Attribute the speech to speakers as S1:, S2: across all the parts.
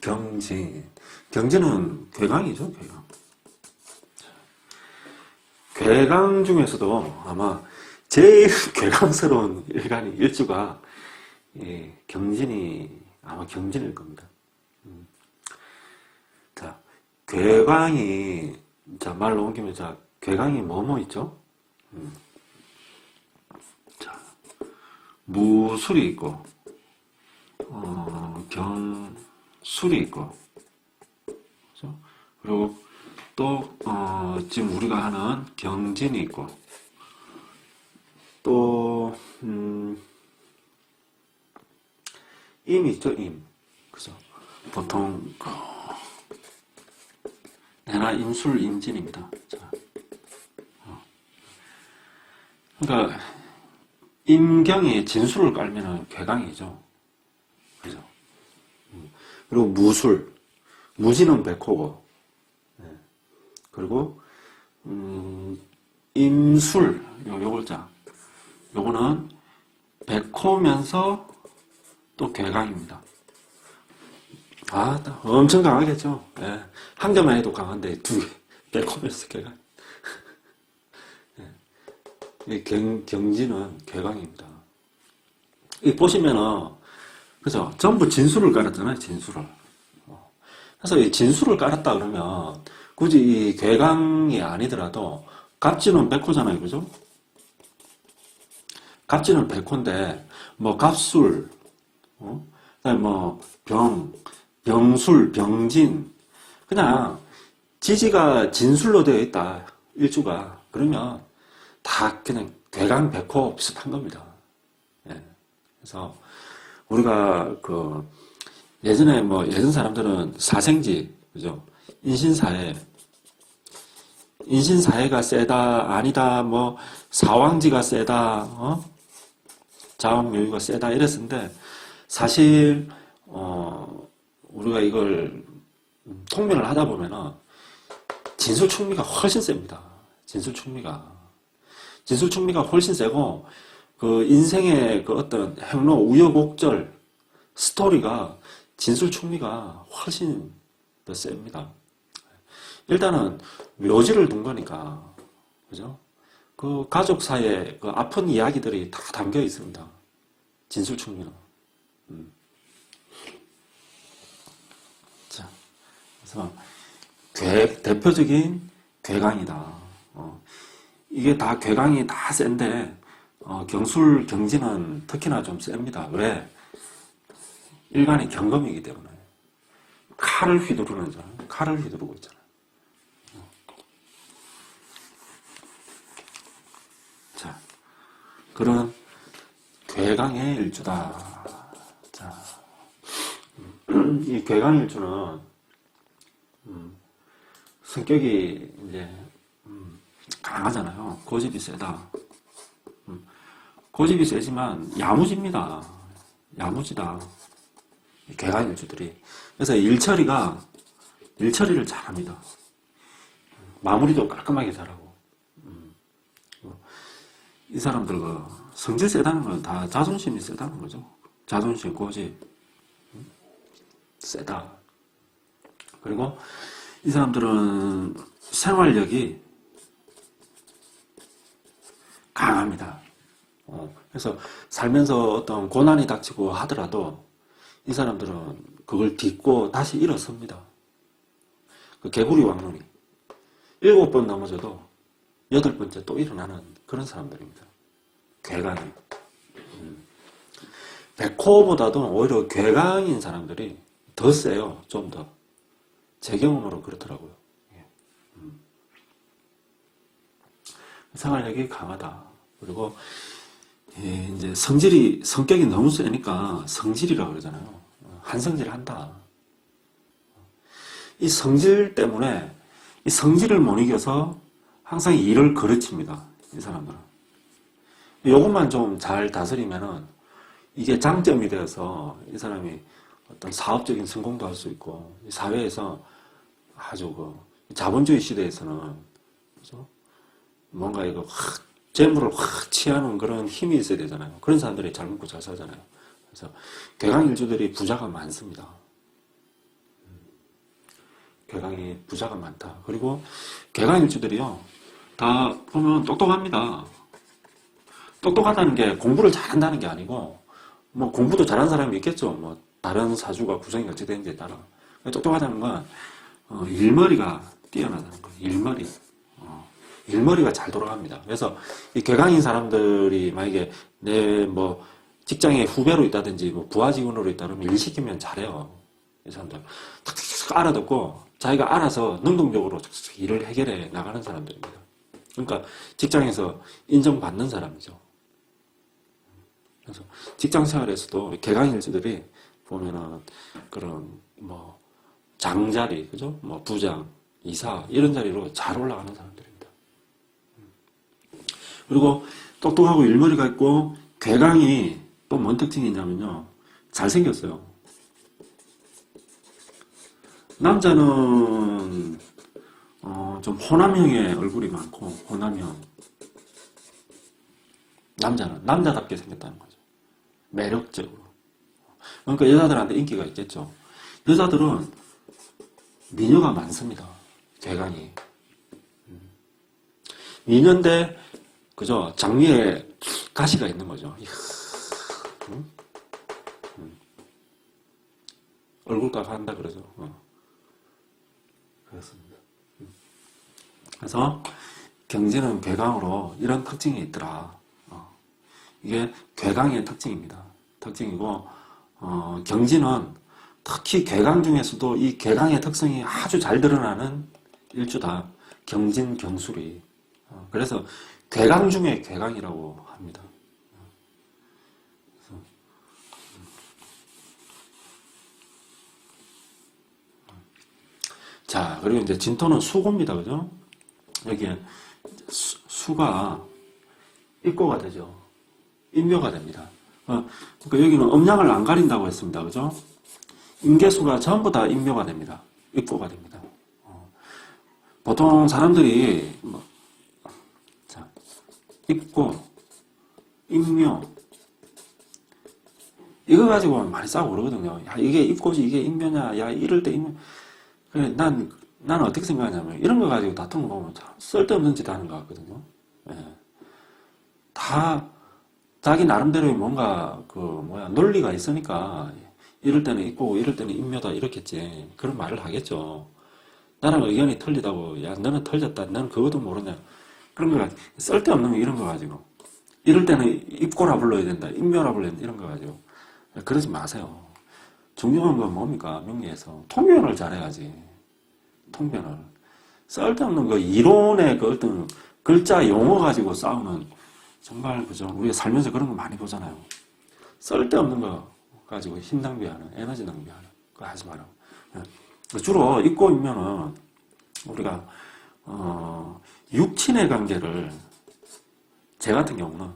S1: 경진. 경진은 괴강이죠, 괴강. 괴강 중에서도 아마 제일 괴강스러운 일간이 일주가 경진이 아마 경진일 겁니다. 자, 괴강이 자 말로 옮기면 자 괴강이 뭐뭐 있죠? 자 무술이 있고 경술이 있고 그렇죠? 그리고 또 지금 우리가 하는 경진이 있고 또 임이 있죠, 임. 그죠? 보통 내나 임술 임진입니다. 자, 그러니까 임경이 진술을 깔면은 괴강이죠. 그죠? 그리고 무술, 무지는 백호고, 네. 그리고 임술, 요 글자, 요거는 백호면서 또 괴강입니다. 아, 엄청 강하겠죠. 예. 한 개만 해도 강한데 두 개, 백호면서 괴강. 예. 경지는 괴강입니다. 이 보시면은, 그죠? 전부 진수를 깔았잖아요, 진수를. 그래서 이 진수를 깔았다 그러면 굳이 이 괴강이 아니더라도 갑진은 백호잖아요, 그죠? 갑진은 백호인데, 뭐, 갑술, 그다음에 뭐, 병술, 병진. 그냥, 지지가 진술로 되어 있다, 일주가. 그러면, 다 그냥 괴강, 백호 비슷한 겁니다. 예. 그래서, 우리가 예전에 뭐, 예전 사람들은 사생지, 그죠? 인신사해가 세다, 아니다, 뭐, 사왕지가 세다, 자왕묘유가 세다, 이랬었는데, 사실, 우리가 이걸 통면을 하다 보면은, 진술충미가 훨씬 셉니다. 진술충미가 훨씬 세고, 그 인생의 그 어떤 행로, 우여곡절, 스토리가 진술충미가 훨씬 더 셉니다. 일단은 묘지를 둔 거니까, 그죠? 그 가족 사이에 그 아픈 이야기들이 다 담겨 있습니다. 진술충미는. 자, 그래서 대표적인 괴강이다. 이게 다 괴강이 다 센데 경술 경지는 특히나 좀 셉니다. 왜? 일간이 경금이기 때문에 칼을 휘두르는 자, 칼을 휘두르고 있잖아요. 자, 그런 괴강의 일주다. 자, 이 괴강 일주는 성격이 이제 강하잖아요. 고집이 세다. 고집이 세지만 야무집니다. 야무지다. 괴강 일주들이. 그래서 일처리를 잘합니다. 마무리도 깔끔하게 잘하고. 이 사람들 성질 세다는 건 다 자존심이 세다는 거죠. 자존심, 고집. 세다. 그리고 이 사람들은 생활력이 강합니다. 그래서 살면서 어떤 고난이 닥치고 하더라도 이 사람들은 그걸 딛고 다시 일어섭니다. 그 개구리 왕눈이 7번 넘어져도 8번째 또 일어나는 그런 사람들입니다. 괴강이. 백호보다도 오히려 괴강인 사람들이 더 세요. 좀 더. 제 경험으로 그렇더라고요. 생활력이 강하다. 그리고 이제 성격이 너무 세니까 성질이라고 그러잖아요. 한성질 한다. 이 성질 때문에 이 성질을 못 이겨서 항상 일을 거르칩니다. 이 사람들은. 이것만 좀 잘 다스리면은 이게 장점이 되어서 이 사람이 어떤 사업적인 성공도 할 수 있고 사회에서 아주 자본주의 시대에서는 그죠? 뭔가 이거 재물을 확 취하는 그런 힘이 있어야 되잖아요. 그런 사람들이 잘 먹고 잘 살잖아요. 그래서 괴강일주들이 부자가 많습니다. 괴강이 부자가 많다. 그리고 괴강일주들이요, 다 보면 똑똑합니다. 똑똑하다는 게 공부를 잘한다는 게 아니고, 뭐 공부도 잘하는 사람이 있겠죠. 뭐 다른 사주가 구성이 어찌 되는지에 따라. 똑똑하다는 건 일머리가 뛰어나다는 거예요. 일머리. 일머리가 잘 돌아갑니다. 그래서 이 괴강인 사람들이 만약에 내 뭐 직장의 후배로 있다든지 뭐 부하 직원으로 있다 그러면 일 시키면 잘해요. 이 사람들 탁탁탁 알아듣고 자기가 알아서 능동적으로 일을 해결해 나가는 사람들입니다. 그러니까 직장에서 인정받는 사람이죠. 그래서 직장 생활에서도 개강일주들이 보면은 그런 뭐 장자리, 그죠? 뭐 부장, 이사 이런 자리로 잘 올라가는 사람들입니다. 그리고 똑똑하고 일머리가 있고 괴강이 또 뭔 특징이 있냐면요, 잘생겼어요. 남자는 좀 호남형의 얼굴이 많고, 호남형. 남자는 남자답게 생겼다는 거죠. 매력적으로. 그러니까 여자들한테 인기가 있겠죠. 여자들은 미녀가 많습니다. 괴강이. 미녀인데, 그죠? 장미에 가시가 있는 거죠. 이야, 얼굴값 한다 그러죠. 그렇습니다. 그래서 경지는 괴강으로 이런 특징이 있더라. 이게 괴강의 특징입니다. 특징이고, 경지는 특히 괴강 중에서도 이 괴강의 특성이 아주 잘 드러나는 일주다. 경진, 경술이. 그래서 괴강 중에 괴강이라고 합니다. 자, 그리고 이제 진토는 수고입니다. 그죠? 여기에 수가 입고가 되죠. 인묘가 됩니다. 그러니까 여기는 음양을 안 가린다고 했습니다. 그죠? 임계수가 전부 다 인묘가 됩니다. 입고가 됩니다. 보통 사람들이 자, 입고, 인묘 이거 가지고 많이 싸우고 그러거든요. 야, 이게 입고지 이게 인묘냐, 야, 이럴 때 인묘. 난 어떻게 생각하냐면 이런 거 가지고 다투는 거 보면 참 쓸데없는 짓 하는 것 같거든요. 예. 다 자기 나름대로의 뭔가 논리가 있으니까 이럴 때는 있고 이럴 때는 인묘다 이렇겠지. 그런 말을 하겠죠. 나랑 의견이 틀리다고, 야, 너는 틀렸다, 너는 그것도 모르냐, 그런 거 가지고 쓸데없는 거, 이런 거 가지고 이럴 때는 입고라 불러야 된다, 인묘라 불러야 된다, 이런 거 가지고 그러지 마세요. 중요한 건 뭡니까? 명리에서 통변을 잘해야지. 통변을. 쓸데없는 거, 이론의 그 어떤 글자 용어 가지고 싸우는, 정말 그죠? 우리가 살면서 그런 거 많이 보잖아요. 쓸데없는 거 가지고 힘 낭비하는, 에너지 낭비하는 그거 하지 마라. 주로 입고 있면은 우리가 육친의 관계를, 제 같은 경우는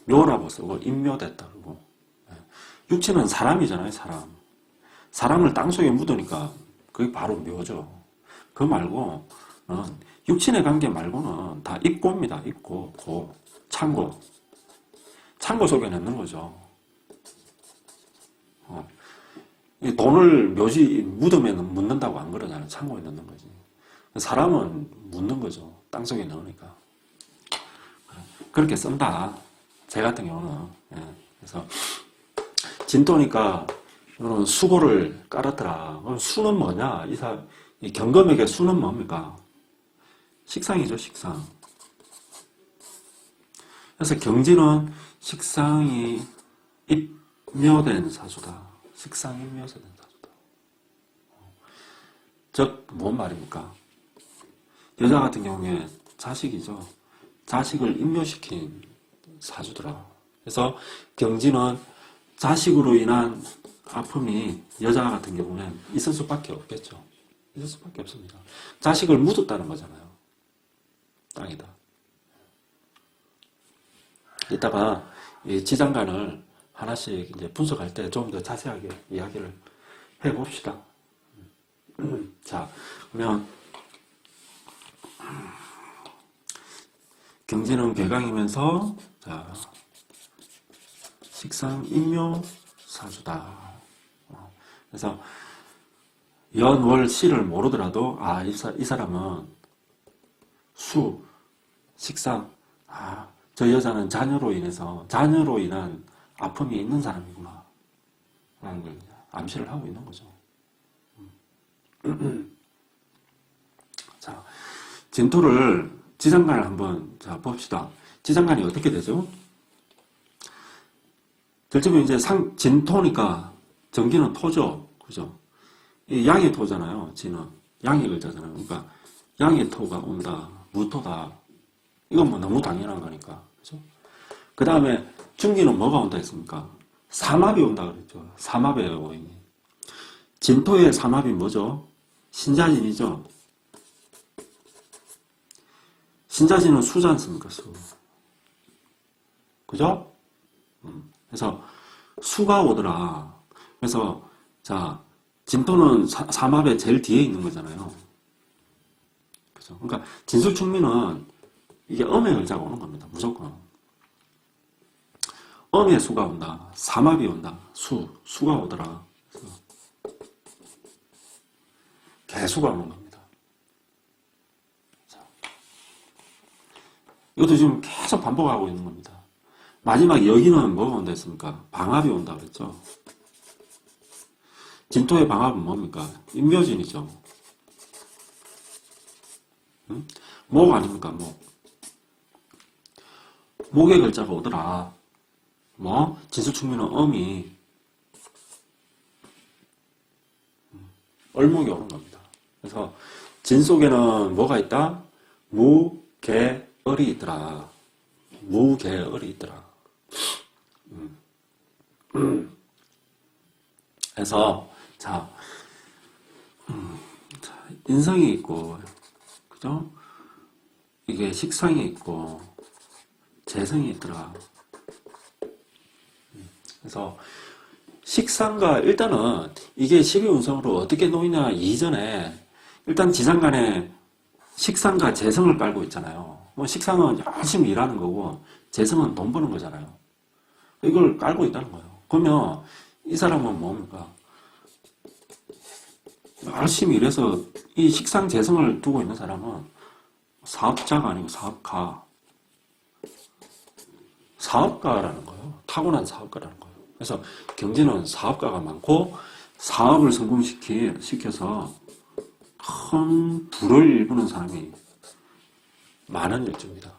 S1: 묘라고 쓰고 인묘됐다 그러고, 육친은 사람이잖아요. 사람을 땅속에 묻으니까 그게 바로 묘죠. 그거 말고 육친의 관계 말고는 다 입고입니다. 입고, 고, 창고 속에 넣는 거죠. 이 돈을 묘지 무덤에 묻는다고 안 그러잖아요. 창고에 넣는 거지. 사람은 묻는 거죠. 땅속에 넣으니까. 그렇게 쓴다. 제 같은 경우는. 그래서 진토니까 이런 수고를 깔았더라. 그럼 수는 뭐냐? 이 경검에게 수는 뭡니까? 식상이죠, 식상. 그래서 경지는 식상이 입묘된 사주다. 식상이 입묘된 사주다. 즉, 뭔 말입니까? 여자 같은 경우에 자식이죠. 자식을 입묘시킨 사주더라. 그래서 경지는 자식으로 인한 아픔이 여자 같은 경우는 있을 수밖에 없겠죠. 있을 수밖에 없습니다. 자식을 묻었다는 거잖아요. 땅에다. 이따가 이 지장간을 하나씩 이제 분석할 때 좀 더 자세하게 이야기를 해봅시다. 자, 그러면 경지는 괴강이면서, 자, 식상 인묘 사주다. 그래서 연, 월, 시를 모르더라도, 이 사람은 식상, 저 여자는 자녀로 인한 아픔이 있는 사람이구나. 라는 걸 암시를 하고 있는 거죠. 자, 진토를, 지장간을 한번, 봅시다. 지장간이 어떻게 되죠? 제일 처음에 이제 진토니까, 전기는 토죠. 그죠? 이 양의 토잖아요. 진은. 양의 글자잖아요. 그러니까, 양의 토가 온다. 무토다. 이건 뭐 너무 당연한 거니까. 그죠? 그 다음에, 중기는 뭐가 온다 했습니까? 삼합이 온다 그랬죠. 삼합이에요, 오인이. 진토의 삼합이 뭐죠? 신자진이죠. 신자진은 수지 않습니까? 수. 그죠? 그래서 수가 오더라. 그래서 진토는 삼합의 제일 뒤에 있는 거잖아요. 그죠? 그러니까 진술충미는 이게 음의 글자가 오는 겁니다. 무조건. 음의 수가 온다. 삼합이 온다. 수가 오더라. 그래서 개수가 오는 겁니다. 이것도 지금 계속 반복하고 있는 겁니다. 마지막 여기는 뭐가 온다 했습니까? 방합이 온다 그랬죠. 진토의 방합은 뭡니까? 인묘진이죠. 응? 목 아닙니까? 목의 글자가 오더라. 진수충미는 음이 얼목이 오는 겁니다. 그래서 진 속에는 뭐가 있다? 무개을이 있더라. 무개을이 있더라. 그래서 인성이 있고, 그죠? 이게 식상이 있고 재성이 있더라. 그래서 식상과 일단은 이게 12운성으로 어떻게 놓이냐 이전에 일단 지장간에 식상과 재성을 깔고 있잖아요. 식상은 열심히 일하는 거고 재성은 돈 버는 거잖아요. 이걸 깔고 있다는 거예요. 그러면 이 사람은 뭡니까? 열심히 일해서 이 식상 재성을 두고 있는 사람은 사업자가 아니고 사업가라는 거예요. 타고난 사업가라는 거예요. 그래서 경제는 사업가가 많고 사업을 성공시켜서 큰 부를 일구는 사람이 많은 일주입니다.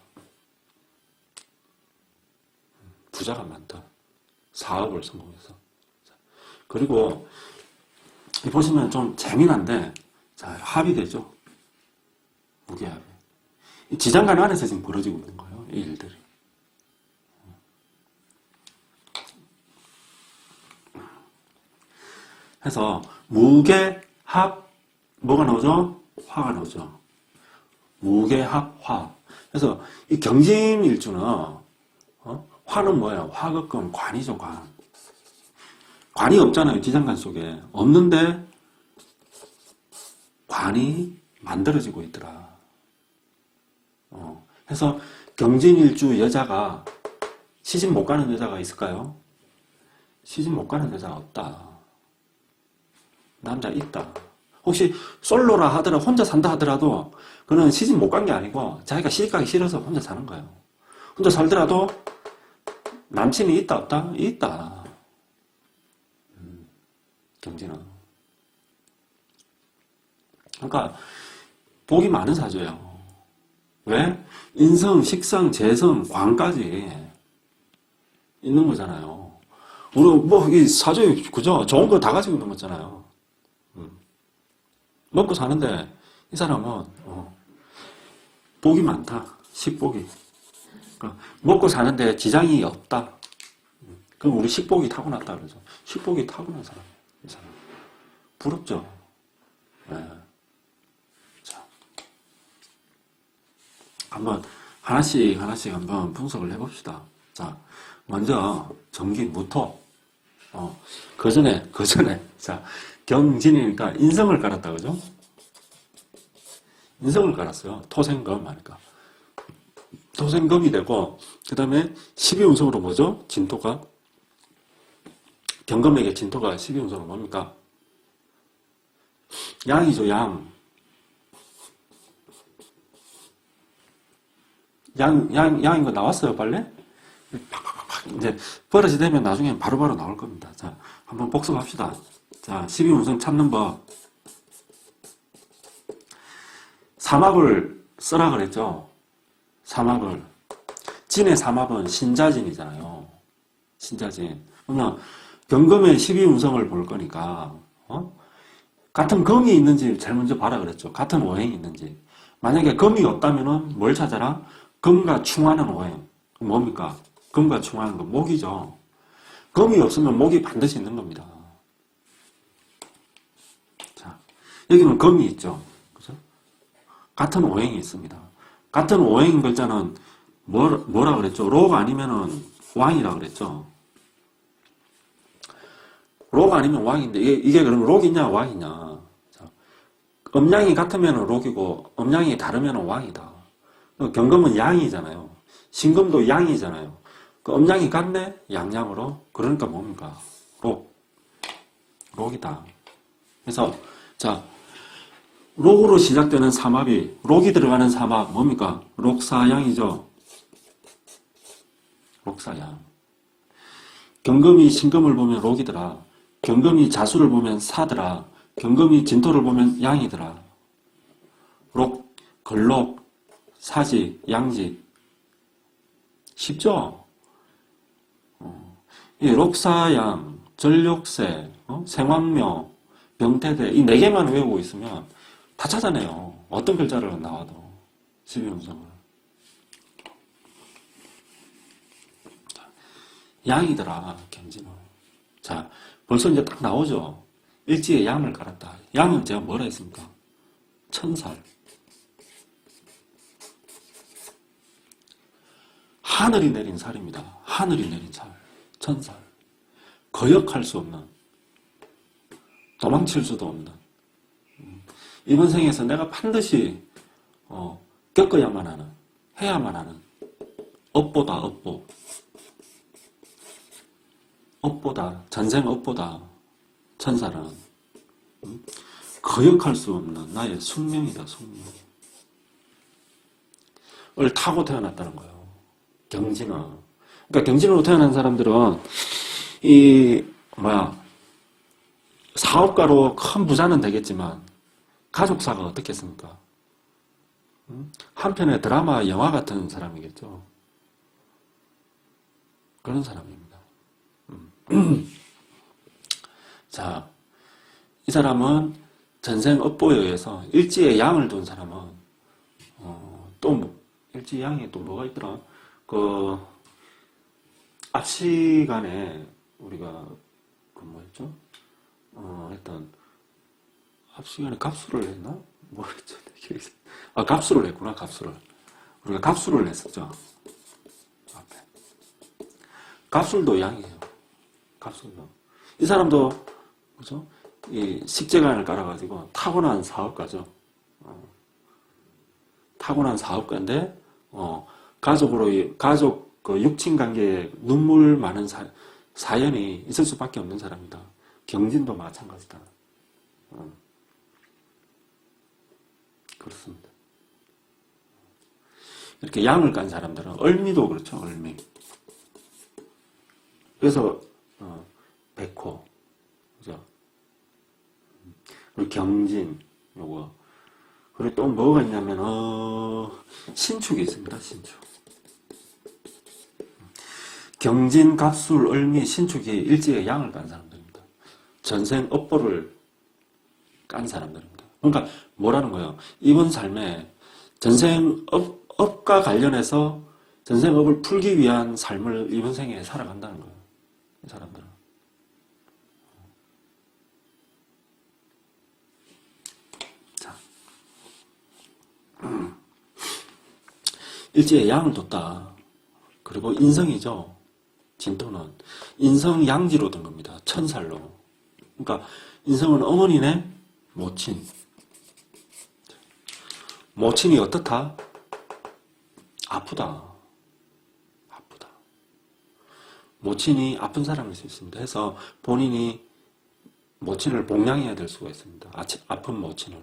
S1: 부자가 많다. 사업을 성공해서. 그리고 보시면 좀 재미난데 합이 되죠. 무게합이. 지장간 안에서 지금 벌어지고 있는 거예요. 이 일들이. 해서 무게합 뭐가 나오죠? 화가 나오죠. 무게합 화. 그래서 이 경진일주는 화는 뭐예요? 화극금 관이죠. 관이 없잖아요. 지장간 속에. 없는데 관이 만들어지고 있더라. 해서 경진일주 여자가 시집 못 가는 여자가 있을까요? 시집 못 가는 여자가 없다. 남자 있다. 혹시 솔로라 하더라도 혼자 산다 하더라도 그는 시집 못 간 게 아니고 자기가 시집 가기 싫어서 혼자 사는 거예요. 혼자 살더라도 남친이 있다 없다? 있다. 경진은. 그러니까 복이 많은 사주예요. 왜? 인성, 식성, 재성, 관까지 있는 거잖아요. 우리 이 사주에 그죠? 좋은 거 다 가지고 있는 거잖아요. 먹고 사는데 이 사람은 복이 많다. 식복이. 그러니까 먹고 사는데 지장이 없다. 그럼 우리 식복이 타고났다 그러죠. 식복이 타고난 사람이에요. 이 사람. 부럽죠? 네. 자, 한번 하나씩 한번 분석을 해봅시다. 자, 먼저 전기 무토. 그 전에 자, 경진이니까 인성을 깔았다 그죠? 인성을 깔았어요. 토생금 하니까. 토생금이 되고 그 다음에 12운성으로 뭐죠? 진토가 경금에게 진토가 12운성으로 뭡니까? 양이죠, 양. 양인 거 나왔어요, 빨리? 팍팍팍 이제 버릇이 되면 나중에 바로바로 나올 겁니다. 자, 한번 복습합시다. 자, 12운성 찾는 법. 삼합을 쓰라 그랬죠? 삼합을. 진의 삼합은 신자진이잖아요. 신자진. 그러면 경금의 12운성을 볼 거니까, 같은 금이 있는지 제일 먼저 봐라 그랬죠. 같은 오행이 있는지. 만약에 금이 없다면은 뭘 찾아라? 금과 충하는 오행. 뭡니까? 금과 충하는 거 목이죠. 금이 없으면 목이 반드시 있는 겁니다. 자, 여기는 금이 있죠. 그죠? 같은 오행이 있습니다. 같은 오행 글자는 뭐라 그랬죠? 록 아니면은 왕이라 그랬죠. 록 아니면 왕인데 이게 그럼 록이냐 왕이냐? 자, 음양이 같으면 록이고 음양이 다르면 왕이다. 경금은 양이잖아요. 신금도 양이잖아요. 그 음양이 같네? 양양으로. 그러니까 뭡니까? 록이다. 그래서 자, 록으로 시작되는 삼합이 록이 들어가는 삼합 뭡니까? 록사양이죠. 록사양. 경금이 신금을 보면 록이더라. 경금이 자수를 보면 사더라. 경금이 진토를 보면 양이더라. 록, 걸록, 사지, 양지. 쉽죠? 이 록사양, 전력세, 생황묘, 병태대 이 네 개만 외우고 있으면 다 찾아내요. 어떤 글자를 나와도 12운성을. 양이더라 경지는. 자, 벌써 이제 딱 나오죠. 일지에 양을 깔았다. 양은 제가 뭐라 했습니까? 천살. 하늘이 내린 살입니다. 하늘이 내린 살. 천살. 거역할 수 없는, 도망칠 수도 없는, 이번 생에서 내가 반드시 겪어야만 하는, 해야만 하는 업보다 업보. 업보다, 전생 업보다 천사는 거역할 수 없는 나의 숙명이다, 숙명. 을 타고 태어났다는 거예요. 경진은. 그러니까 경진으로 태어난 사람들은 사업가로 큰 부자는 되겠지만 가족사가 어떻겠습니까? 한편의 드라마, 영화 같은 사람이겠죠. 그런 사람입니다. 자, 이 사람은 전생 업보에 의해서 일지에 양을 둔 사람은 일지 양에 또 뭐가 있더라? 앞 시간에 우리가 뭐였죠? 일단 앞 시간에 갑수를 했나? 뭐였죠? 갑수를 했구나. 갑수를 우리가 갑수를 했었죠. 앞에 갑술도 양이에요. 갑술도 이 사람도 그죠? 이 식재간을 깔아가지고 타고난 사업가죠. 타고난 사업가인데 가족 그 육친 관계에 눈물 많은 사연이 있을 수밖에 없는 사람이다. 경진도 마찬가지다. 그렇습니다. 이렇게 양을 깐 사람들은 을미도 그렇죠. 을미. 그래서 백호, 그죠? 그리고 경진, 요거. 그리고 또 뭐가 있냐면 신축이 있습니다. 신축. 경진, 갑술, 을미, 신축이 일지에 양을 깐 사람들입니다. 전생 업보를 깐 사람들입니다. 그러니까 뭐라는 거예요? 이번 삶에 전생 업과 관련해서 전생 업을 풀기 위한 삶을 이번 생에 살아간다는 거예요. 이 사람들은. 자, 일지에 양을 뒀다. 그리고 인성이죠. 진토는 인성 양지로 든 겁니다. 천살로. 그러니까 인성은 어머니네 모친. 모친이 어떻다? 아프다. 모친이 아픈 사람일 수 있습니다. 해서 본인이 모친을 복양해야 될 수가 있습니다. 아픈 모친을.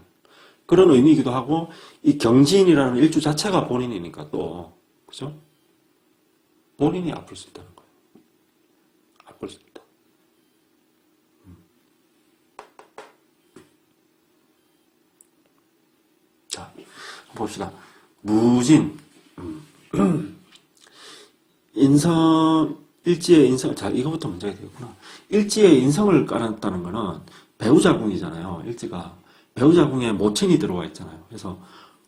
S1: 그런 의미이기도 하고, 이 경진이라는 일주 자체가 본인이니까 또, 그죠? 본인이 아플 수 있다는 거예요. 아플 수 있다. 자, 봅시다. 무진. 일지의 인성, 자, 이거부터 문제가 되겠구나. 일지의 인성을 깔았다는 거는 배우자궁이잖아요. 일지가. 배우자궁에 모친이 들어와 있잖아요. 그래서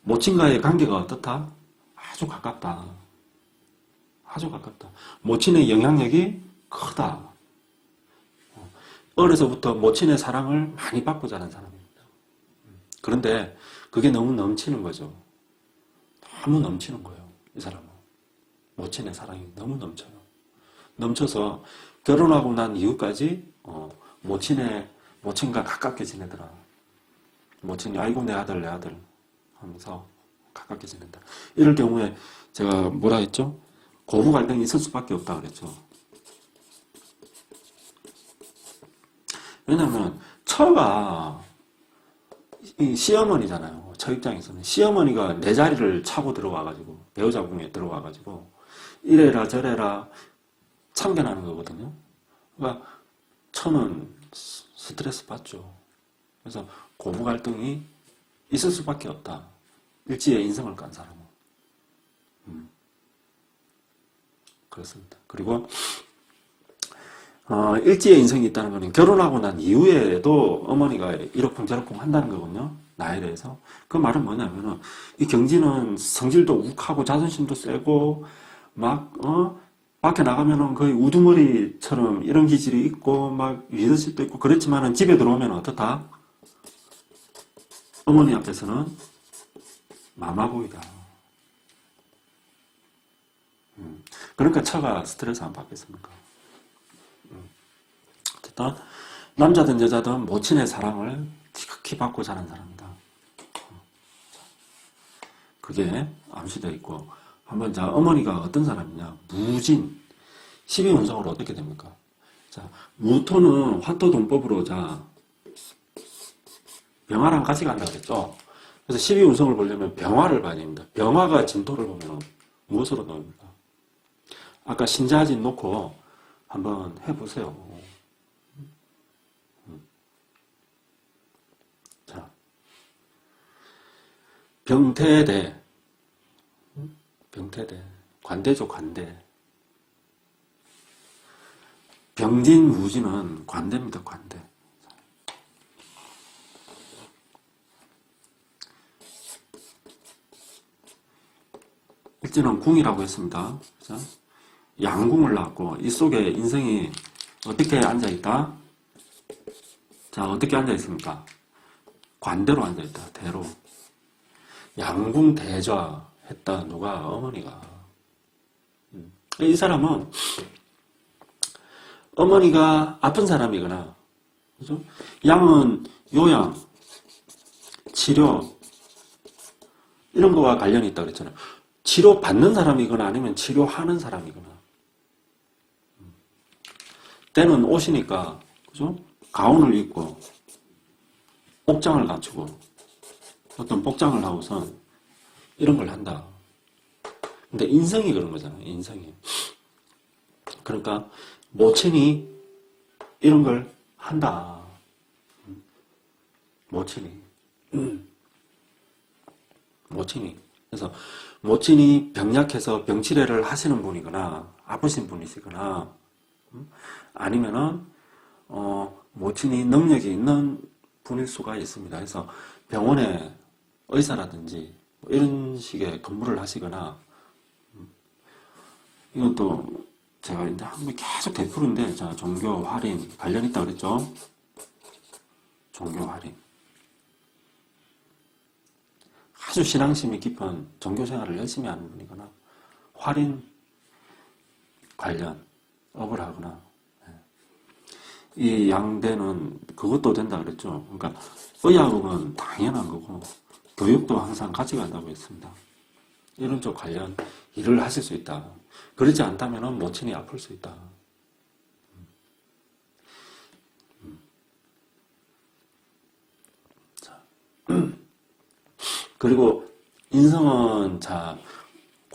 S1: 모친과의 관계가 어떻다? 아주 가깝다. 아주 가깝다. 모친의 영향력이 크다. 어려서부터 모친의 사랑을 많이 받고 자란 사람입니다. 그런데 그게 너무 넘치는 거죠. 너무 넘치는 거예요. 이 사람은. 모친의 사랑이 너무 넘쳐요. 넘쳐서 결혼하고 난 이후까지 모친과 가깝게 지내더라. 모친이 아이고 내 아들 하면서 가깝게 지낸다. 이럴 경우에 제가 뭐라 했죠? 고부 갈등이 있을 수밖에 없다 그랬죠. 왜냐하면 처가 이 시어머니잖아요. 처 입장에서는 시어머니가 내 자리를 차고 들어와가지고 배우자궁에 들어와가지고 이래라 저래라 참견하는 거거든요. 그러니까 처는 스트레스 받죠. 그래서 고부 갈등이 있을 수밖에 없다. 일지의 인성을 깐 사람은. 그렇습니다. 그리고 일지의 인성이 있다는 것은 결혼하고 난 이후에도 어머니가 이러쿵저러쿵 한다는 거거든요. 나에 대해서. 그 말은 뭐냐면은 이 경진은 성질도 욱하고 자존심도 세고 막 밖에 나가면은 거의 우두머리처럼 이런 기질이 있고 막 리더십도 있고 그렇지만은 집에 들어오면 어떻다? 어머니 앞에서는 마마보이다. 그러니까 처가 스트레스 안 받겠습니까? 어쨌든 남자든 여자든 모친의 사랑을 지극히 받고 자란 사람이다. 그게 암시되어 있고 한번 자 어머니가 어떤 사람이냐? 무진 12운성으로 어떻게 됩니까? 자 무토는 화토동법으로 자 병화랑 같이 간다 그랬죠. 그래서 12운성을 보려면 병화를 봐야 됩니다. 병화가 진토를 보면 무엇으로 나옵니까? 아까 신자진 놓고 한번 해보세요. 자, 병태대, 관대죠, 관대. 병진무진은 관대입니다, 관대. 일지는 궁이라고 했습니다. 자, 양궁을 낳고 이 속에 인성이 어떻게 앉아있다? 자, 어떻게 앉아있습니까? 관대로 앉아있다. 대로. 양궁 대좌 했다. 누가? 어머니가. 이 사람은 어머니가 아픈 사람이거나, 그죠? 양은 요양, 치료, 이런 거와 관련이 있다 그랬잖아요. 치료받는 사람이거나 아니면 치료하는 사람이거나. 때는 옷이니까, 그죠? 가운을 입고, 복장을 갖추고, 어떤 복장을 하고선 이런 걸 한다. 근데 인성이 그런 거잖아요, 인성이. 그러니까, 모친이 이런 걸 한다. 모친이. 그래서, 모친이 병약해서 병치레를 하시는 분이거나, 아프신 분이시거나, 아니면은 모친이 능력이 있는 분일 수가 있습니다. 그래서 병원에 의사라든지 뭐 이런 식의 근무를 하시거나 이건 또 제가 이제 한번 계속 되푸른데 자 종교 할인 관련 있다 그랬죠? 종교 할인 아주 신앙심이 깊은 종교 생활을 열심히 하는 분이거나 할인 관련 업을 하거나 이 양대는 그것도 된다 그랬죠. 그러니까 의학은 당연한 거고 교육도 항상 같이 간다고 했습니다. 이런 쪽 관련 일을 하실 수 있다. 그렇지 않다면 모친이 아플 수 있다. 그리고 인성은 자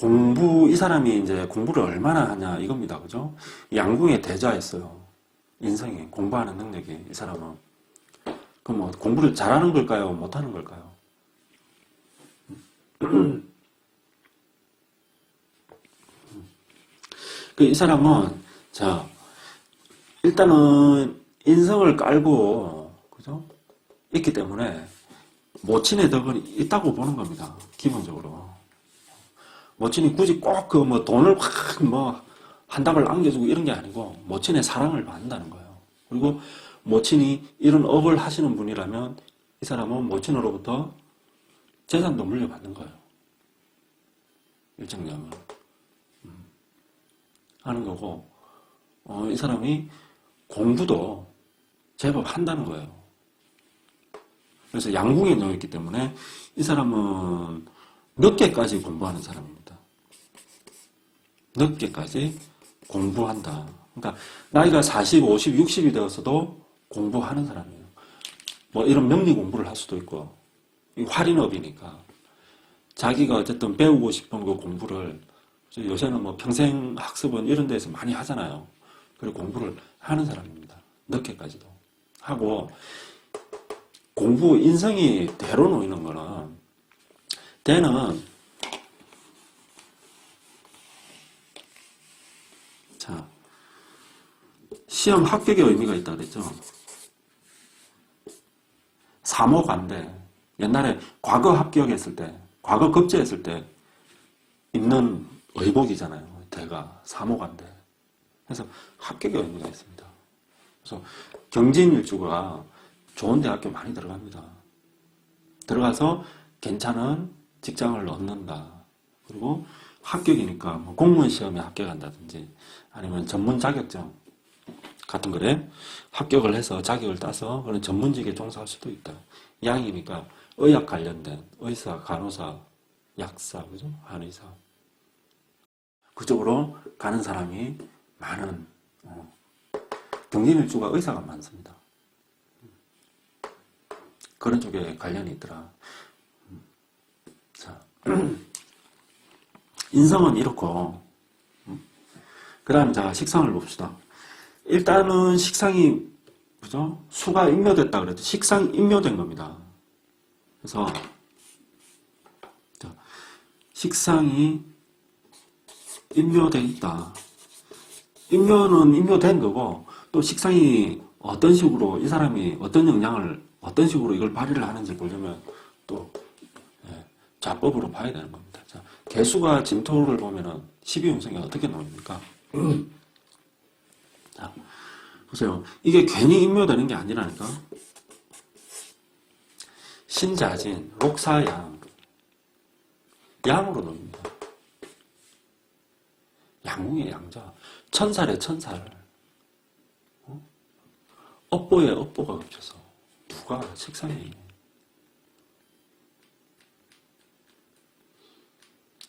S1: 이 사람이 이제 공부를 얼마나 하냐 이겁니다. 그죠? 양궁의 대자였어요. 인성이 공부하는 능력이 이 사람은. 그럼 뭐 공부를 잘하는 걸까요? 못하는 걸까요? 이 사람은 자 일단은 인성을 깔고 그죠? 있기 때문에 모친의 덕은 있다고 보는 겁니다. 기본적으로. 모친이 굳이 꼭 그 뭐 돈을 확 뭐 한 답을 안겨주고 이런 게 아니고 모친의 사랑을 받는다는 거예요. 그리고 모친이 이런 업을 하시는 분이라면 이 사람은 모친으로부터 재산도 물려받는 거예요. 일정량은. 하는 거고 이 사람이 공부도 제법 한다는 거예요. 그래서 양궁에 놓여있기 때문에 이 사람은 늦게까지 공부하는 사람입니다. 늦게까지 공부한다. 그러니까 나이가 40, 50, 60이 되어서도 공부하는 사람이에요. 뭐 이런 명리 공부를 할 수도 있고 활인업이니까 자기가 어쨌든 배우고 싶은 그 공부를 요새는 뭐 평생 학습은 이런 데서 많이 하잖아요. 그리고 공부를 하는 사람입니다. 늦게까지도 하고 공부 인성이 대로 놓이는 거는 대는 자 시험 합격의 의미가 있다 그랬죠. 사모관대 옛날에 과거 합격했을 때 과거 급제했을 때 입는 의복이잖아요. 대가 사모관대. 그래서 합격의 의미가 있습니다. 그래서 경진일주가 좋은 대학교 많이 들어갑니다. 들어가서 괜찮은 직장을 얻는다. 그리고 합격이니까 뭐 공무원 시험에 합격한다든지 아니면 전문 자격증 같은 거래 합격을 해서 자격을 따서 그런 전문직에 종사할 수도 있다. 양이니까 의학 관련된 의사, 간호사, 약사, 그죠? 한의사 그쪽으로 가는 사람이 많은 경진일주가 의사가 많습니다. 그런 쪽에 관련이 있더라. 자, 인성은 이렇고 그 다음 자 식상을 봅시다. 일단은 식상이 그죠? 수가 인묘됐다 그랬죠. 식상 인묘된 겁니다. 그래서 자, 식상이 인묘돼 있다. 인묘는 인묘된 거고 또 식상이 어떤 식으로 이 사람이 어떤 영향을 어떤 식으로 이걸 발휘를 하는지 보려면 또 자법으로 봐야 되는 겁니다. 자, 개수가 진토를 보면은 12운성이 어떻게 나옵니까? 자, 보세요. 이게 괜히 인묘되는 게 아니라니까. 신자진, 록사양, 양으로 놓입니다. 양궁의 양자, 천살에 천살, 업보에 업보가 겹쳐서 누가 식상이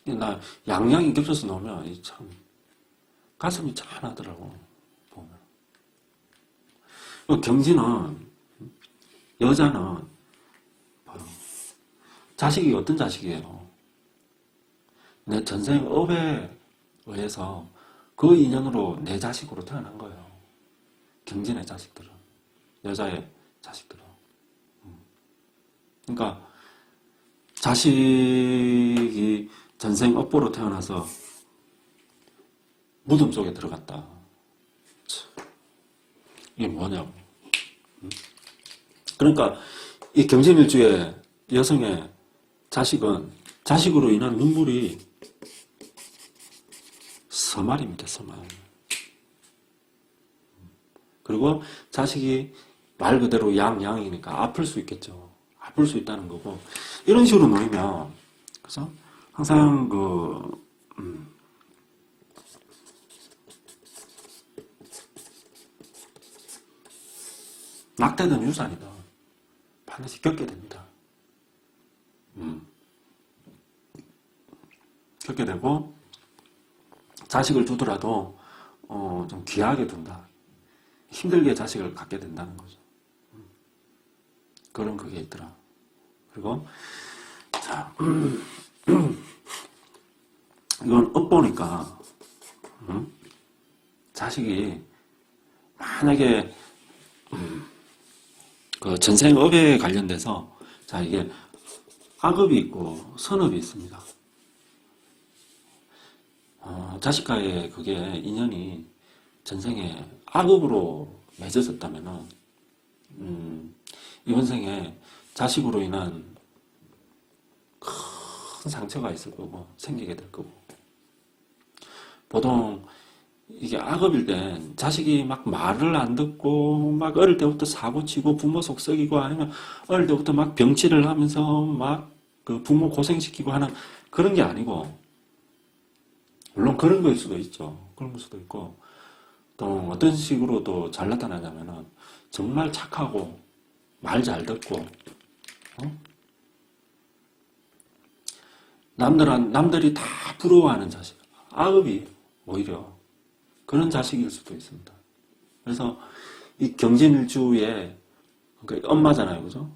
S1: 나 양양이 겹쳐서 나오면 참 가슴이 짠하더라고 보면. 경지는 여자는 자식이 어떤 자식이에요? 내 전생 업에 의해서 그 인연으로 내 자식으로 태어난 거예요. 경진의 자식들은 여자의 자식들은. 그러니까 자식이 전생 업보로 태어나서 무덤 속에 들어갔다. 이게 뭐냐고. 그러니까 이 경진일주의 여성의 자식은 자식으로 인한 눈물이 서말입니다. 서말. 그리고 자식이 말 그대로 양이니까 아플 수 있겠죠. 아플 수 있다는 거고 이런 식으로 놓이면 그래서 항상 낙태든 유산이든 반드시 겪게 됩니다. 겪게 되고 자식을 두더라도 좀 귀하게 둔다. 힘들게 자식을 갖게 된다는 거죠. 그런 그게 있더라. 그리고 자, 이건 업보니까, 자식이 만약에 그 전생업에 관련돼서, 자, 이게 악업이 있고 선업이 있습니다. 자식과의 그게 인연이 전생에 악업으로 맺어졌다면은, 이번 생에 자식으로 인한 큰 상처가 있을 거고, 생기게 될 거고. 보통 이게 악업일 땐 자식이 막 말을 안 듣고, 막 어릴 때부터 사고 치고, 부모 속 썩이고, 아니면 어릴 때부터 막 병치를 하면서 막 그 부모 고생시키고 하는 그런 게 아니고, 물론 그런 거일 수도 있죠. 그런 걸 수도 있고, 또 어떤 식으로 또 잘 나타나냐면은, 정말 착하고, 말 잘 듣고, 어? 남들이 다 부러워하는 자식. 악업이 오히려 그런 자식일 수도 있습니다. 그래서 이 경진일주에, 그러니까 엄마잖아요. 그죠?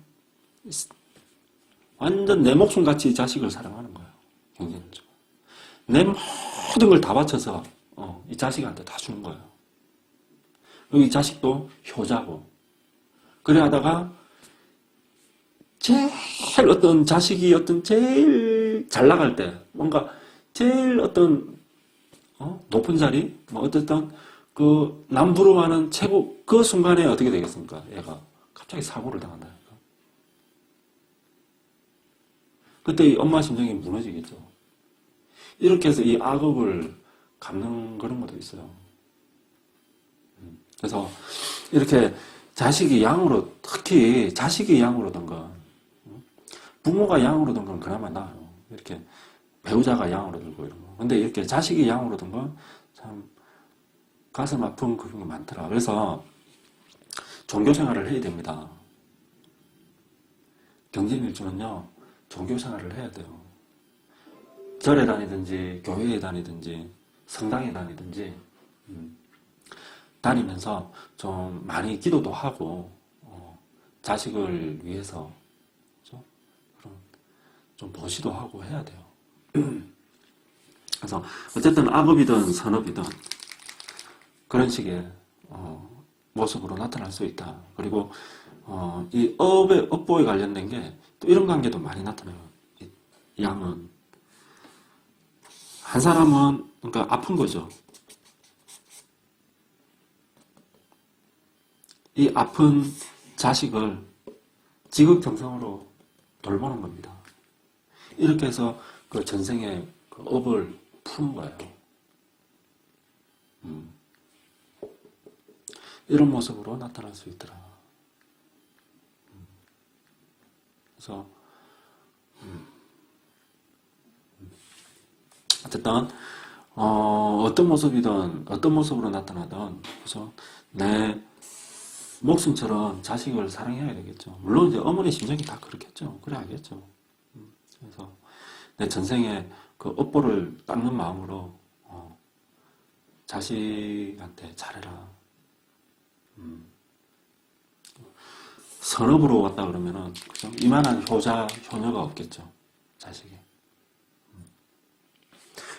S1: 완전 내 목숨같이 자식을 사랑하는 거예요. 경진일주. 내 모든 걸 다 바쳐서 이 자식한테 다 주는 거예요. 그리고 이 자식도 효자고. 그래 하다가 제일 어떤 자식이 어떤 제일 잘 나갈 때, 뭔가 제일 어떤 높은 자리, 뭐 어쨌든 그 남 부러워하는 최고 그 순간에 어떻게 되겠습니까? 얘가 갑자기 사고를 당한다니까. 그때 이 엄마 심정이 무너지겠죠. 이렇게 해서 이 악업을 갚는 그런 것도 있어요. 그래서 이렇게 자식이 양으로, 특히 자식이 양으로 든 건, 부모가 양으로 든 건 그나마 나아요. 이렇게 배우자가 양으로 들고 이런 거. 근데 이렇게 자식이 양으로 든 건 참 가슴 아픈 그런 게 많더라. 그래서 종교 생활을 해야 됩니다. 경진일주는요, 종교 생활을 해야 돼요. 절에 다니든지, 교회에 다니든지, 성당에 다니든지, 다니면서 좀 많이 기도도 하고, 자식을 위해서, 그죠? 그런 좀 보시도 하고 해야 돼요. 그래서 어쨌든 악업이든 선업이든 그런 식의 모습으로 나타날 수 있다. 그리고 이 업보에 관련된 게 또 이런 관계도 많이 나타나요. 이 양은 한 사람은 그러니까 아픈 거죠. 이 아픈 자식을 지극정성으로 돌보는 겁니다. 이렇게 해서 그 전생의 그 업을 푸는 거예요. 이런 모습으로 나타날 수 있더라. 그래서 어쨌든 어떤 모습이든 어떤 모습으로 나타나든 그죠? 내 목숨처럼 자식을 사랑해야 되겠죠. 물론 이제 어머니 심정이 다 그렇겠죠. 그래 알겠죠. 그래서 내 전생에 그 업보를 닦는 마음으로 자식한테 잘해라. 선업으로 왔다 그러면은 그죠? 이만한 효녀가 없겠죠. 자식이.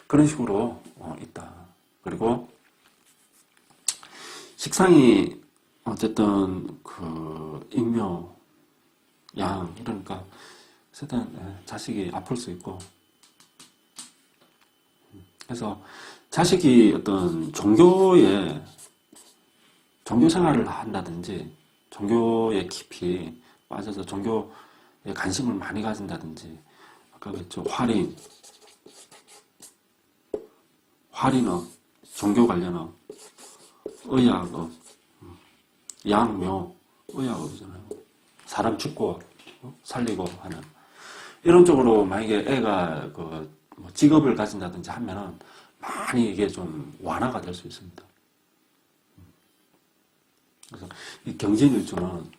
S1: 그런 식으로 있다. 그리고 식상이 어쨌든 그 인묘, 양 이러니까 어쨌든 자식이 아플 수 있고 그래서 자식이 어떤 종교 생활을 한다든지 종교에 깊이 빠져서 종교에 관심을 많이 가진다든지 아까 그랬죠. 활인업, 종교 관련업, 의학업, 양묘, 의학업이잖아요. 사람 죽고 살리고 하는 이런 쪽으로 만약에 애가 뭐 직업을 가진다든지 하면은 많이 이게 좀 완화가 될 수 있습니다. 그래서 이 경진일주는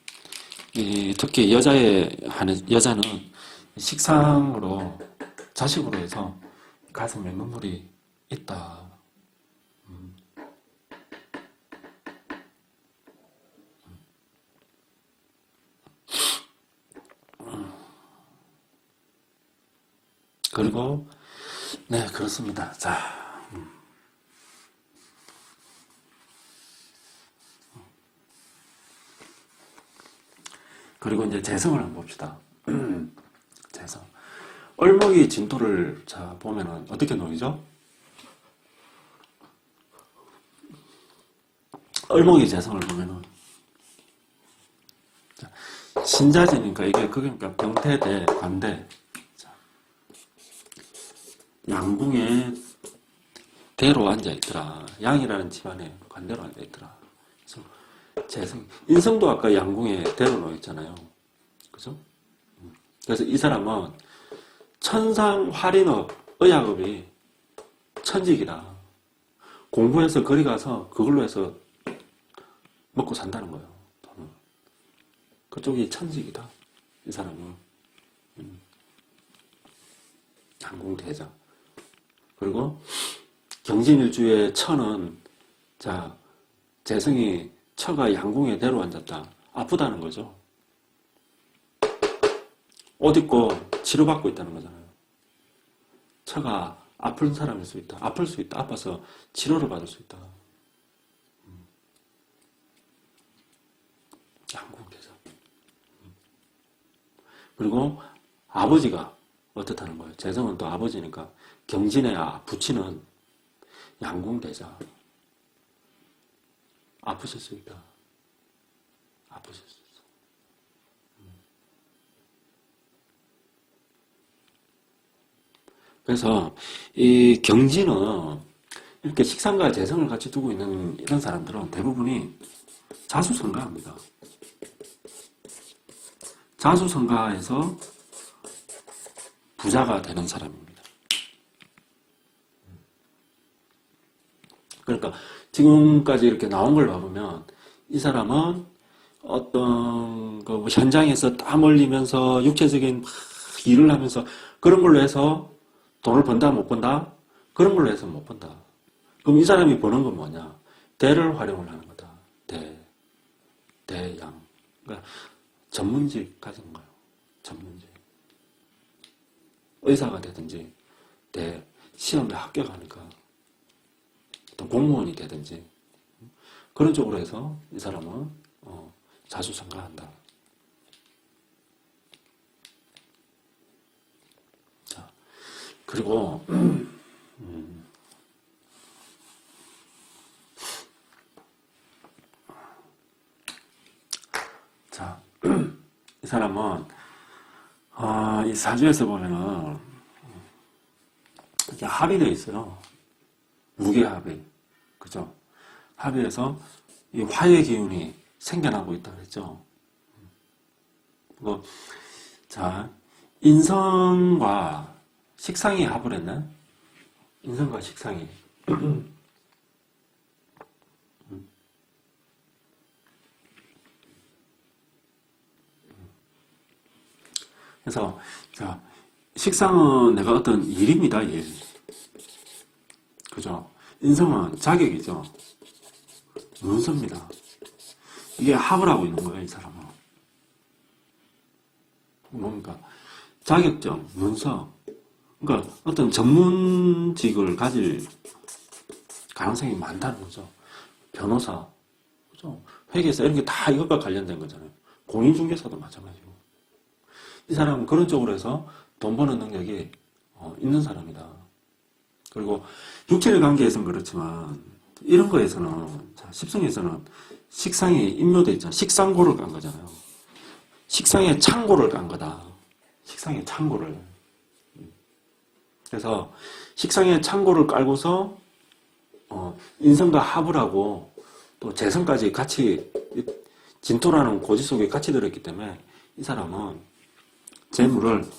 S1: 특히 여자는 식상으로 자식으로 해서 가슴에 눈물이 있다. 그리고 네, 그렇습니다. 자, 그리고 이제 재성을 한번 봅시다. 재성. 을목이 진토를 자 보면은 어떻게 놓이죠? 을목이 재성을 보면은 자, 신자지니까 이게 그러니까 병태대 관대. 자, 양궁에 대로 앉아 있더라. 양이라는 집안에 관대로 앉아 있더라. 그래서 재성, 인성도 아까 양궁에 대로 놓여 있잖아요. 그죠? 그래서 이 사람은 천상 활인업, 의학업이 천직이다. 공부해서 거리 가서 그걸로 해서 먹고 산다는 거예요. 그쪽이 천직이다. 이 사람은. 양궁대자. 그리고 경진일주의 처는, 자, 재성이 처가 양궁에 대로 앉았다. 아프다는 거죠. 옷 입고 치료받고 있다는 거잖아요. 처가 아픈 사람일 수 있다. 아플 수 있다. 아파서 치료를 받을 수 있다. 양궁대자. 그리고 아버지가 어떻다는 거예요. 재성은 또 아버지니까 경진의 부친은 양궁대자. 아프실 수 있다. 아프실 수 있어. 그래서 이 경진은 이렇게 식상과 재성을 같이 두고 있는 이런 사람들은 대부분이 자수성가합니다. 자수성가에서 부자가 되는 사람입니다. 그러니까 지금까지 이렇게 나온 걸 봐보면 이 사람은 어떤 그 현장에서 땀 흘리면서 육체적인 일을 하면서 그런 걸로 해서 돈을 번다 못 번다? 그런 걸로 해서 못 번다. 그럼 이 사람이 버는 건 뭐냐? 대를 활용을 하는 거다. 대양. 그러니까 전문직 가진 거예요. 전문직. 의사가 되든지, 시험에 합격하니까, 또 공무원이 되든지, 그런 쪽으로 해서 이 사람은, 자수성가한다. 자, 그리고, 자, 이 사람은, 이 사주에서 보면은, 이렇게 합의되어 있어요. 무게합의. 그죠? 합의에서 이 화의 기운이 생겨나고 있다 그랬죠. 자, 인성과 식상이 합을 했네? 인성과 식상이. 그래서, 자, 식상은 내가 어떤 일입니다, 일. 그죠? 인성은 자격이죠. 문서입니다. 이게 합을 하고 있는 거예요, 이 사람은. 뭡니까? 자격증, 문서. 그러니까 어떤 전문직을 가질 가능성이 많다는 거죠. 변호사, 그죠? 회계사, 이런 게 다 이것과 관련된 거잖아요. 공인중개사도 마찬가지고. 이 사람은 그런 쪽으로 해서 돈 버는 능력이 있는 사람이다. 그리고 육체의 관계에서는 그렇지만 이런 거에서는 십성에서는 식상이 임묘되어 있잖아요. 식상고를 깐 거잖아요. 식상의 창고를 깐 거다. 식상의 창고를. 그래서 식상의 창고를 깔고서 인성과 합을 하고 또 재성까지 같이 진토라는 고지 속에 같이 들어있기 때문에 이 사람은 재물을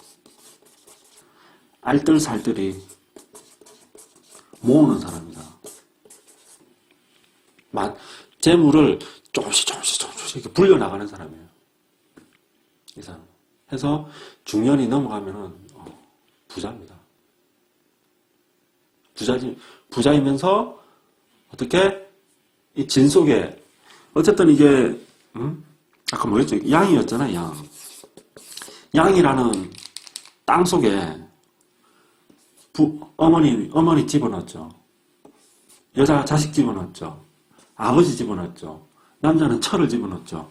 S1: 알뜰살뜰히 모으는 사람이다. 재물을 조금씩 이렇게 불려나가는 사람이에요. 이 사람. 해서 중년이 넘어가면은 부자입니다. 부자이면서 어떻게 이 진 속에 어쨌든 이게 아까 뭐였죠? 양이었잖아요. 양이라는 땅 속에 어머니 집어넣었죠. 여자 자식 집어넣었죠. 아버지 집어넣었죠. 남자는 철을 집어넣었죠.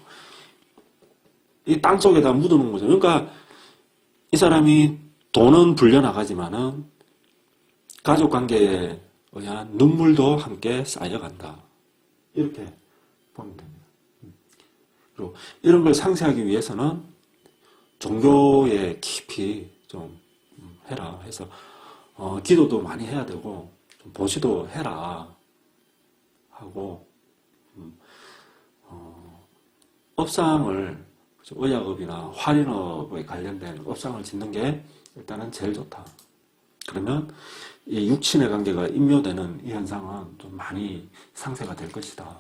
S1: 이 땅 속에다 묻어놓은 거죠. 그러니까 이 사람이 돈은 불려나가지만은 가족 관계에 의한 눈물도 함께 쌓여간다. 이렇게 보면 됩니다. 그리고 이런 걸 상쇄하기 위해서는 종교에 깊이 좀 해라 해서 기도도 많이 해야 되고 좀 보시도 해라 하고 업상을 의약업이나 활인업에 관련된 업상을 짓는 게 일단은 제일 좋다. 그러면 이 육친의 관계가 인묘되는 이 현상은 좀 많이 상쇄가 될 것이다.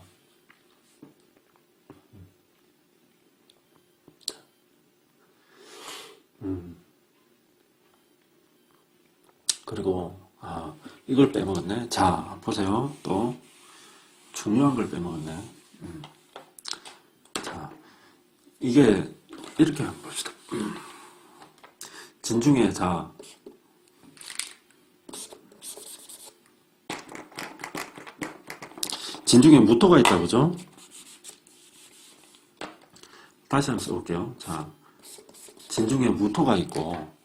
S1: 그리고 이걸 빼먹었네. 자, 보세요. 또 중요한 걸 빼먹었네. 자, 이게 이렇게 한번 봅시다. 진중에 자 진중에 무토가 있다 그죠? 다시 한번 써볼게요. 자, 진중에 무토가 있고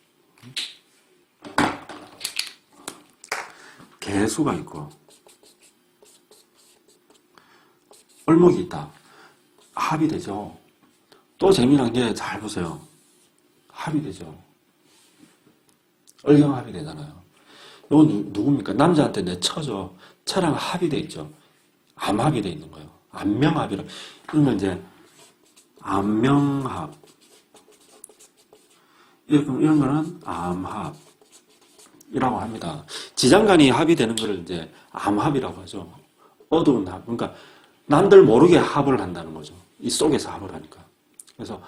S1: 개수가 있고 을목이 있다. 합이 되죠. 또 재미난 게 잘 보세요. 합이 되죠. 을경합이 되잖아요. 이건 누굽니까? 남자한테 내 처죠. 처랑 합이 돼 있죠. 암합이 돼 있는 거예요. 암명합이라. 그러면 이제 암명합. 이런 거는 암합이라고 합니다. 지장간이 합이 되는 거를 이제 암합이라고 하죠. 어두운 합. 그러니까 남들 모르게 합을 한다는 거죠. 이 속에서 합을 하니까. 그래서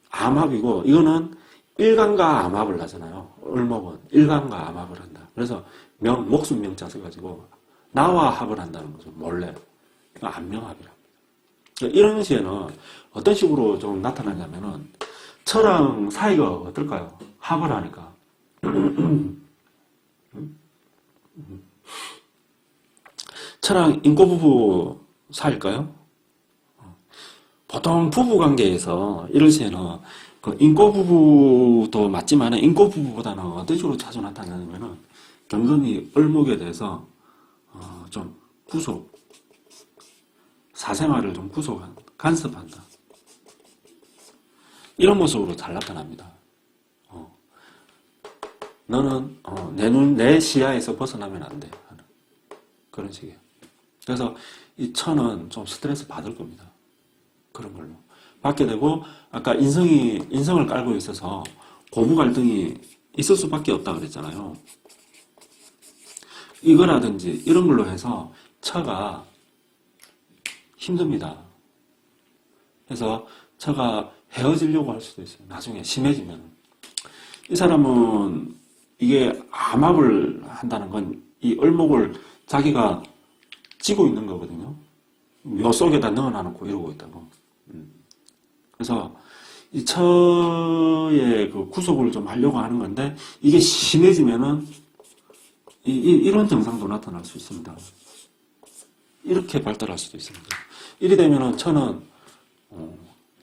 S1: 암합이고 이거는 일간과 암합을 하잖아요. 을목은 일간과 암합을 한다. 그래서 목숨 명자 써가지고 나와 합을 한다는 거죠. 몰래. 암명합이랍니다. 이런 시에는 어떤 식으로 좀 나타나냐면은 처랑 사이가 어떨까요? 합을 하니까. 처랑 인꼬부부 사이일까요? 보통 부부관계에서 이럴 시에는 그 인꼬부부도 맞지만 인꼬부부보다는 어떤 식으로 자주 나타나냐면은 경금이 을목에 대해서 좀 사생활을 좀 간섭한다. 이런 모습으로 잘 나타납니다. 너는 내 시야에서 벗어나면 안 돼. 하는 그런 식이에요. 그래서 이 처는 좀 스트레스 받을 겁니다. 그런 걸로. 받게 되고 아까 인성을 깔고 있어서 고부 갈등이 있을 수밖에 없다 그랬잖아요. 이거라든지 이런 걸로 해서 처가 힘듭니다. 그래서 처가 헤어지려고 할 수도 있어요. 나중에 심해지면. 이 사람은 이게 암합을 한다는 건 이 을목을 자기가 쥐고 있는 거거든요. 요 속에다 넣어놔놓고 이러고 있다고. 그래서 이 처의 그 구속을 좀 하려고 하는 건데 이게 심해지면은 이런 증상도 나타날 수 있습니다. 이렇게 발달할 수도 있습니다. 이래 되면은 처는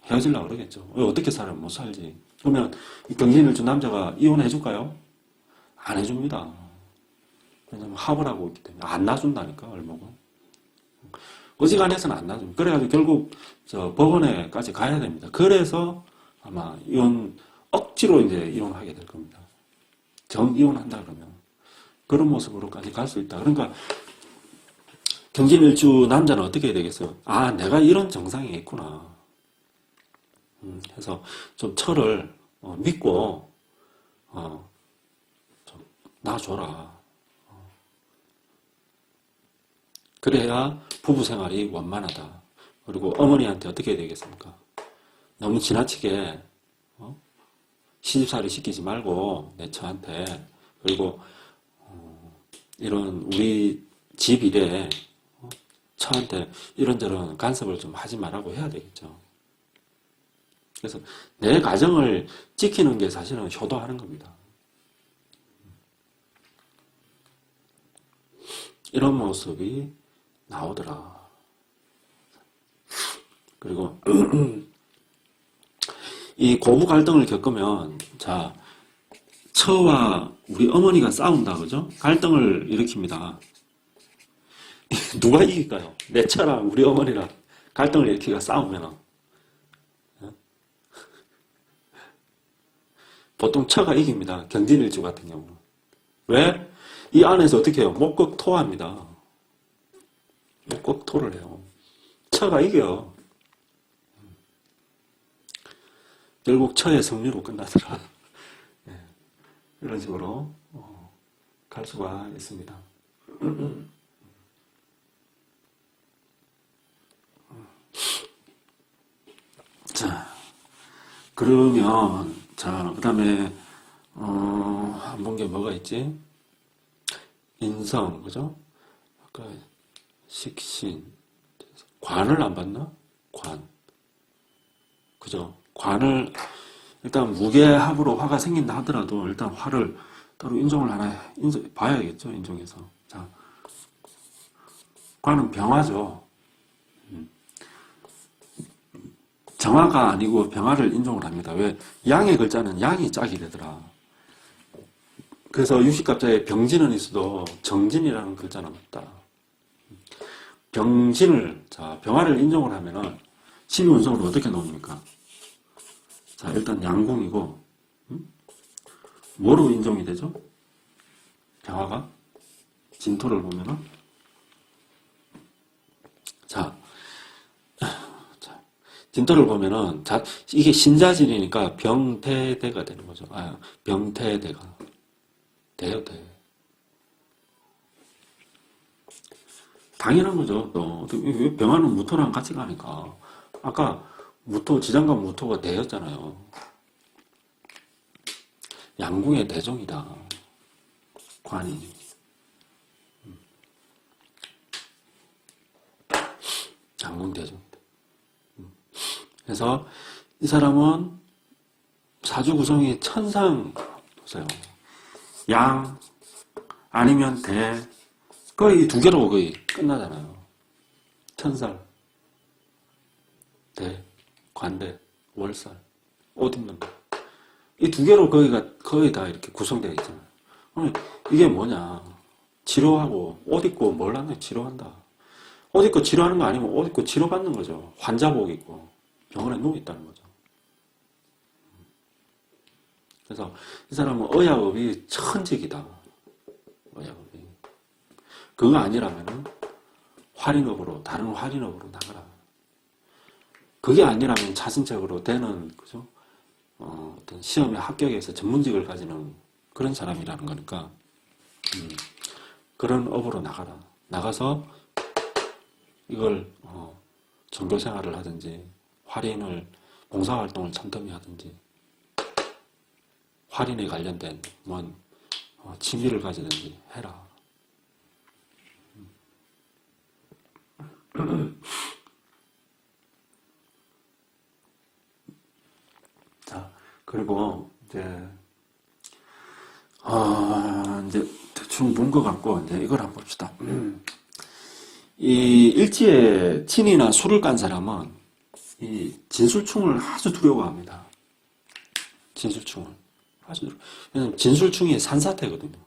S1: 헤어지려고 그러겠죠. 어떻게 살아요? 못 살지. 그러면 이 경진일주 남자가 이혼해 줄까요? 안 해줍니다. 왜냐면 합을 하고 있기 때문에 안 놔준다니까 을목은. 어지간해서는 안 놔줍니다. 그래가지고 결국 법원에까지 가야 됩니다. 그래서 아마 억지로 이제 이혼하게 될 겁니다. 정이혼한다 그러면 그런 모습으로까지 갈 수 있다. 그러니까 경진일주 남자는 어떻게 해야 되겠어요? 아, 내가 이런 정상이 있구나. 해서 좀 처를 믿고 좀 놔줘라. 그래야 부부 생활이 원만하다. 그리고 어머니한테 어떻게 해야 되겠습니까? 너무 지나치게 시집살이 시키지 말고 내 처한테 그리고 이런 우리 집 일에 처한테 이런저런 간섭을 좀 하지 말라고 해야 되겠죠. 그래서 내 가정을 지키는 게 사실은 효도하는 겁니다. 이런 모습이 나오더라. 그리고 이 고부 갈등을 겪으면 자 처와 우리 어머니가 싸운다 그죠? 갈등을 일으킵니다. 누가 이길까요? 내 처랑 우리 어머니랑 갈등을 일으키가 싸우면 보통 처가 이깁니다. 경진일주 같은 경우는. 왜? 이 안에서 어떻게 해요? 목극토합니다. 목극토를 해요. 처가 이겨요. 결국 처의 승리로 끝나더라. 네. 이런 식으로 갈 수가 있습니다. 자, 그러면 자, 그 다음에 한 본 게 뭐가 있지? 인성, 그죠? 아까 식신, 관을 안 봤나? 관, 그죠? 관을 일단 무게합으로 화가 생긴다 하더라도 일단 화를 따로 인종을 하나 봐야겠죠, 인종에서. 자, 관은 병화죠. 정화가 아니고 병화를 인종을 합니다. 왜? 양의 글자는 양이 짝이 되더라. 그래서 유식갑자에 병진은 있어도 정진이라는 글자는 없다. 병진을, 자, 병화를 인종을 하면은 12운성으로 어떻게 나옵니까? 자, 일단 양궁이고, 뭐로 인종이 되죠? 병화가? 진토를 보면은? 자, 진토를 보면은, 자, 이게 신자진이니까 병태대가 되는 거죠. 아, 병태대가. 돼요, 돼. 당연한 거죠. 또, 병화는 무토랑 같이 가니까. 아까 무토, 지장과 무토가 대였잖아요. 양궁의 대종이다. 관이. 양궁 대종이다. 그래서 이 사람은 사주 구성이 천상, 보세요. 양, 아니면 대, 거의 두 개로 거의 끝나잖아요. 천살, 대, 관대, 월살, 옷 입는 거. 이 두 개로 거의 다 이렇게 구성되어 있잖아요. 이게 뭐냐. 치료하고, 옷 입고 뭘 하냐, 치료한다. 옷 입고 치료하는 거 아니면 옷 입고 치료받는 거죠. 환자복 입고 병원에 누워있다는 거죠. 그래서 이 사람은 의학업이 천직이다. 의학업이. 그거 아니라면은 활인업으로, 다른 활인업으로 나가라. 그게 아니라면 자신적으로 되는, 그죠? 어떤 시험에 합격해서 전문직을 가지는 그런 사람이라는 거니까, 그런 업으로 나가라. 나가서 이걸, 종교 생활을 하든지, 활인을, 봉사활동을 첨덤히 하든지, 활인에 관련된, 취미를 가지든지 해라. 자, 그리고, 이제 대충 본 것 같고, 이제 이걸 한번 봅시다. 이 일지에 친이나 술을 깐 사람은 이 진술충을 아주 두려워합니다. 진술충을. 아주 왜냐면 진술충이 산사태거든요.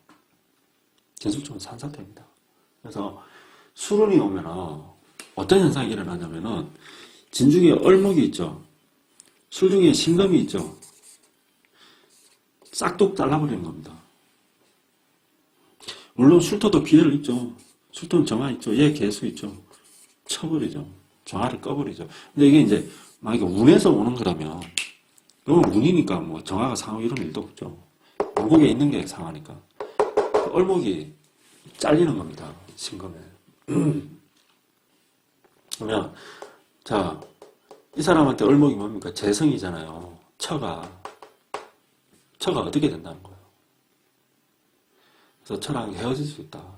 S1: 진술충은 산사태입니다. 그래서 술운이 오면은 어떤 현상이 일어나냐면은 진 중에 얼목이 있죠. 술 중에 신금이 있죠. 싹둑 잘라버리는 겁니다. 물론 술토도 비례를 있죠. 술토는 정화 있죠. 얘 개수 있죠. 쳐버리죠. 정화를 꺼버리죠. 근데 이게 이제 만약에 운에서 오는 거라면 그건 운이니까 뭐 정화가 상하고 이런 일도 없죠. 원국에 있는 게 상하니까. 얼목이 잘리는 겁니다. 신금에. 그러면 자, 이 사람한테 얼목이 뭡니까? 재성이잖아요. 처가 어떻게 된다는 거예요? 그래서 처랑 헤어질 수 있다.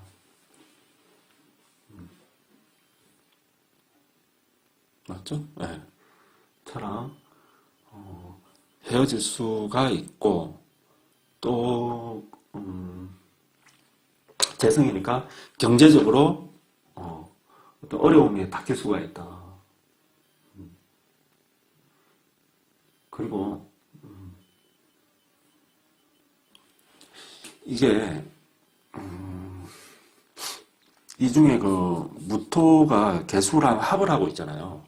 S1: 맞죠? 네. 처랑 헤어질 수가 있고 또 재성이니까 경제적으로 어떤 어려움에 닥칠 수가 있다. 그리고 이게 이 중에 그 무토가 개수랑 합을 하고 있잖아요.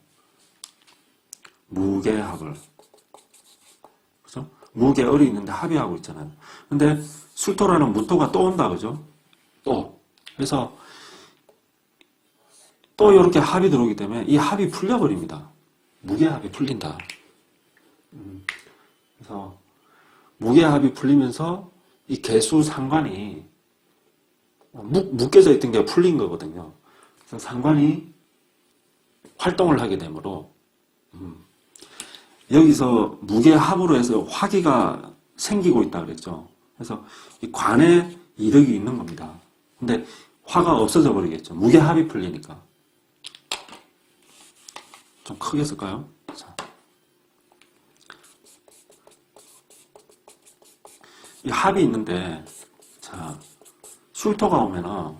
S1: 무게합을. 그죠? 무게을이 있는데 합이 하고 있잖아요. 근데 술토라는 무토가 또 온다, 그죠? 또. 그래서 또 이렇게 합이 들어오기 때문에 이 합이 풀려버립니다. 무게합이 풀린다. 그래서 무게합이 풀리면서 이 개수 상관이 묶여져 있던 게 풀린 거거든요. 그래서 상관이 활동을 하게 되므로 여기서 무게합으로 해서 화기가 생기고 있다 그랬죠. 그래서 이 관에 이득이 있는 겁니다. 근데 화가 없어져 버리겠죠. 무게합이 풀리니까. 좀 크게 쓸까요? 자. 이 합이 있는데, 자, 술토가 오면은,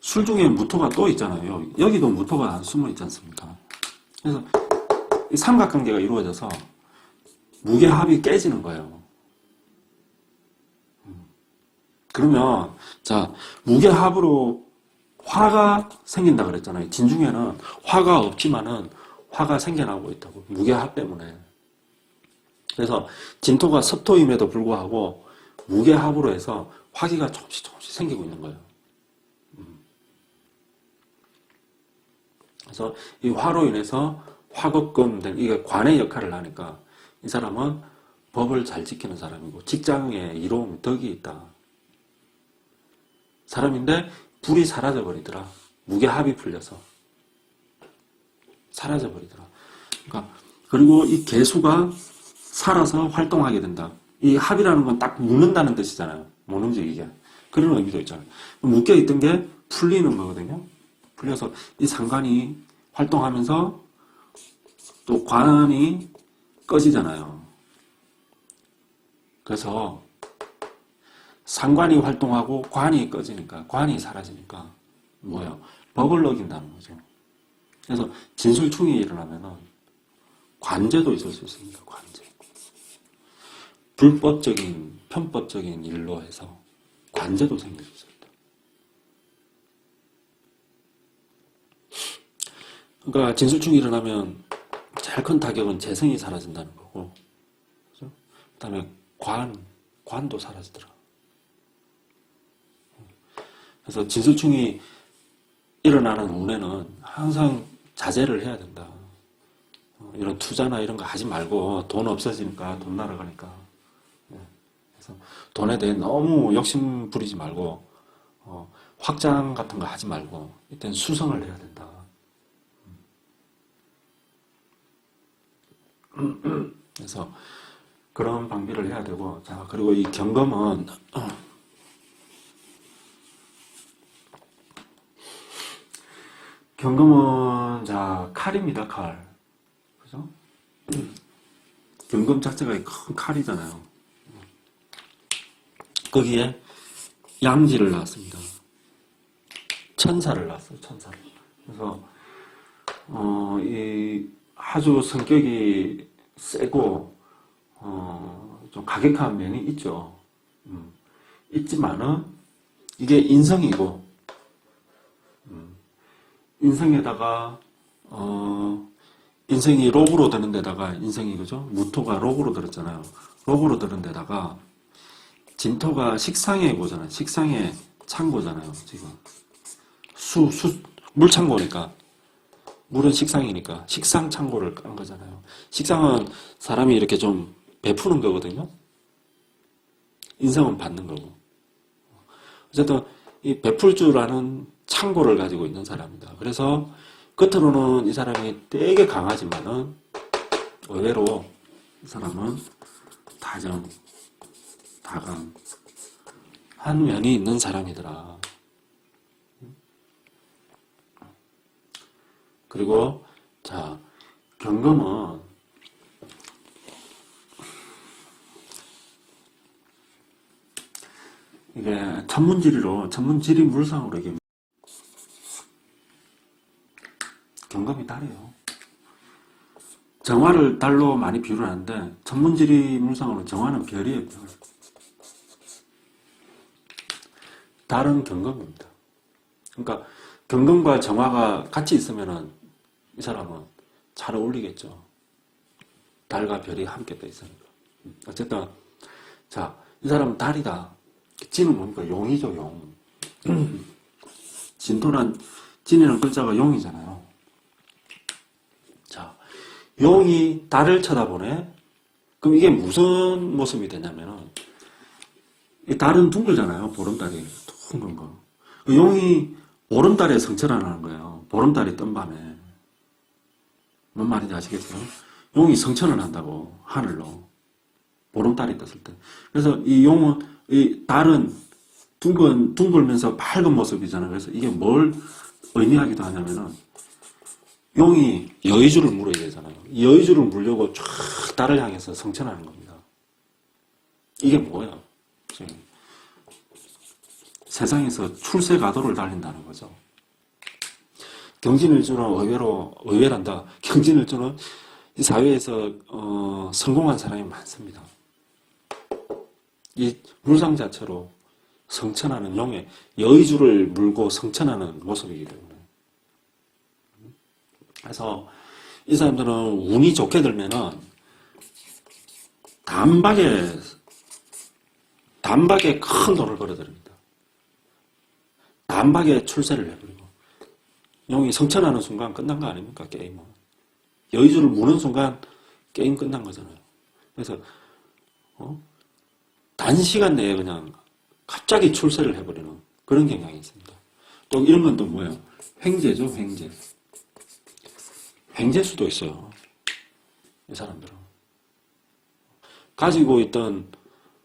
S1: 술 중에 무토가 또 있잖아요. 여기도 무토가 숨어 있지 않습니까? 그래서 이 삼각관계가 이루어져서 무게합이 깨지는 거예요. 그러면, 자, 무게합으로 화가 생긴다 그랬잖아요. 진중에는 화가 없지만은 화가 생겨나고 있다고. 무게합 때문에. 그래서 진토가 섭토임에도 불구하고 무게합으로 해서 화기가 조금씩 생기고 있는 거예요. 그래서 이 화로 인해서 화급금 이게 관의 역할을 하니까 이 사람은 법을 잘 지키는 사람이고 직장에 이로움, 덕이 있다. 사람인데 불이 사라져 버리더라. 무게합이 풀려서 사라져 버리더라. 그러니까 그리고 이 개수가 살아서 활동하게 된다. 이 합이라는 건 딱 묶는다는 뜻이잖아요. 못 움직이게. 그런 의미도 있잖아요. 묶여있던 게 풀리는 거거든요. 풀려서 이 상관이 활동하면서 또 관이 꺼지잖아요. 그래서 상관이 활동하고 관이 꺼지니까, 관이 사라지니까 뭐예요? 법을 어긴다는 거죠. 그래서 진술충이 일어나면은 관제도 있을 수 있습니다. 관제. 불법적인, 편법적인 일로 해서 관제도 생길 수 있습니다. 그러니까 진술충이 일어나면 제일 큰 타격은 재성이 사라진다는 거고, 그죠? 그 다음에 관도 사라지더라. 그래서 진술충이 일어나는 운에는 항상 자제를 해야 된다. 이런 투자나 이런 거 하지 말고 돈 없어지니까, 돈 날아가니까. 그래서 돈에 대해 너무 욕심 부리지 말고 확장 같은 거 하지 말고 이때는 수성을 해야 된다. 그래서 그런 방비를 해야 되고, 자, 그리고 이 경검은 자, 칼입니다, 칼. 그죠? 경검 자체가 큰 칼이잖아요. 거기에 양지를 낳았습니다. 천사를 낳았어요, 천사를. 그래서, 이 아주 성격이 세고, 좀 가격한 면이 있죠. 있지만은, 이게 인성이고, 인성에다가, 인성이 록으로 드는 데다가, 인성이 그죠? 무토가 록으로 들었잖아요. 록으로 들은 데다가, 진토가 식상의 고잖아요. 식상의 창고잖아요, 지금. 물창고니까. 물은 식상이니까. 식상 창고를 깐 거잖아요. 식상은 사람이 이렇게 좀 베푸는 거거든요. 인성은 받는 거고. 어쨌든, 이 베풀 줄 아는 창고를 가지고 있는 사람이다. 그래서, 겉으로는 이 사람이 되게 강하지만은, 의외로 이 사람은 다강한 면이 있는 사람이더라. 그리고 자, 경검은 이게 천문지리 물상으로 이게 경금이 달이에요. 정화를 달로 많이 비유를 하는데 천문지리 물상으로 정화는 별이에요. 별. 달은 경금입니다. 그러니까 경금과 정화가 같이 있으면은 이 사람은 잘 어울리겠죠. 달과 별이 함께 떠 있으니까. 어쨌든 자, 이 사람은 달이다. 진은 뭡니까? 용이죠, 용. 진이라는 글자가 용이잖아요. 자, 용이 달을 쳐다보네. 그럼 이게 무슨 모습이 되냐면은 이 달은 둥글잖아요. 보름달이 둥근 거. 그 용이 보름달에 성천하는 거예요. 보름달이 뜬 밤에. 뭔 말인지 아시겠어요? 용이 성천을 한다고 하늘로. 보름달이 떴을 때. 그래서 이 용은 이 달은 둥글면서 밝은 모습이잖아요. 그래서 이게 뭘 의미하기도 하냐면은 용이 여의주를 물어야 되잖아요. 여의주를 물려고 쫙 달을 향해서 성천하는 겁니다. 이게 뭐야? 세상에서 출세가도를 달린다는 거죠. 경진일주는 의외란다. 경진일주는 이 사회에서 성공한 사람이 많습니다. 이 물상 자체로 성천하는 용의 여의주를 물고 성천하는 모습이기 때문에. 그래서 이 사람들은 운이 좋게 들면은 단박에 큰 돈을 벌어들입니다. 단박에 출세를 해버리고. 용이 성천하는 순간 끝난 거 아닙니까? 게임은. 여의주를 무는 순간 게임 끝난 거잖아요. 그래서 단시간 내에 그냥 갑자기 출세를 해버리는 그런 경향이 있습니다. 또 이런 건 또 뭐예요? 횡재죠, 횡재. 횡재수도 있어요. 이 사람들은. 가지고 있던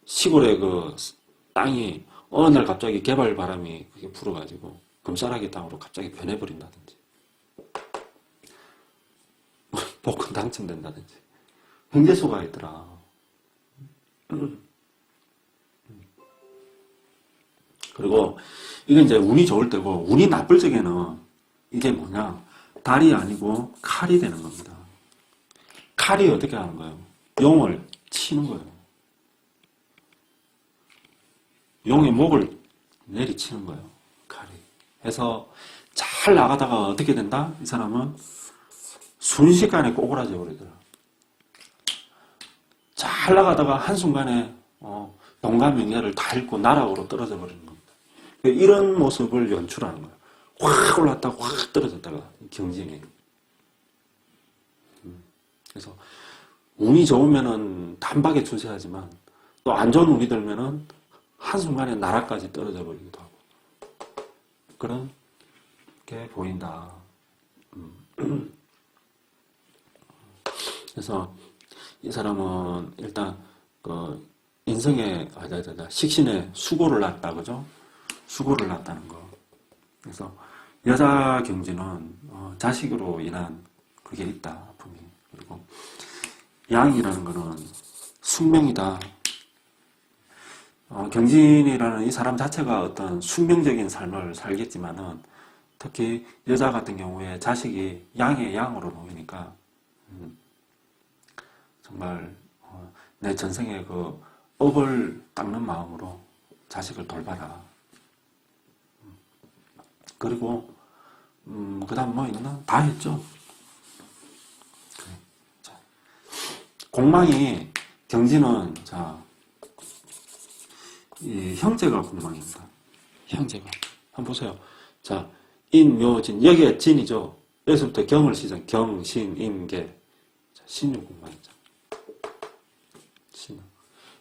S1: 시골의 그 땅이 어느 날 갑자기 개발 바람이 그게 불어가지고 금싸라기 땅으로 갑자기 변해버린다든지 복권 당첨된다든지 횡재수가 있더라. 그리고 이게 이제 운이 좋을 때고 운이 나쁠 적에는 이게 뭐냐? 달이 아니고 칼이 되는 겁니다. 칼이 어떻게 하는 거예요? 용을 치는 거예요. 용의 목을 내리치는 거예요. 칼이. 해서 잘 나가다가 어떻게 된다? 이 사람은 순식간에 꼬그라져 버리더라. 잘 나가다가 한순간에 동가명예를 다 잃고 나락으로 떨어져 버리는 겁니다. 이런 모습을 연출하는 거예요. 확 올랐다가 확 떨어졌다가 경쟁이. 그래서 운이 좋으면은 단박에 출세하지만 또 안 좋은 운이 들면은 한순간에 나락까지 떨어져 버리기도 하고 그런 게 보인다. 그래서 이 사람은 일단 그 인성에 식신에 수고를 낳았다, 그죠? 수고를 낳았다는 거. 그래서 여자 경지는 자식으로 인한 그게 있다, 아픔이. 그리고 양이라는 거는 숙명이다. 경진이라는 이 사람 자체가 어떤 숙명적인 삶을 살겠지만은 특히 여자 같은 경우에 자식이 양의 양으로 놓이니까 정말 내 전생에 그 업을 닦는 마음으로 자식을 돌봐라. 그리고 그 다음 뭐 있나? 다 했죠. 자, 공망이 경진은 이 형제가 공망입니다. 형제가 한번 보세요. 자, 인묘진 여기에 진이죠. 여기서부터 경을 시작. 경, 신, 인, 계. 신유 공망이죠. 신유.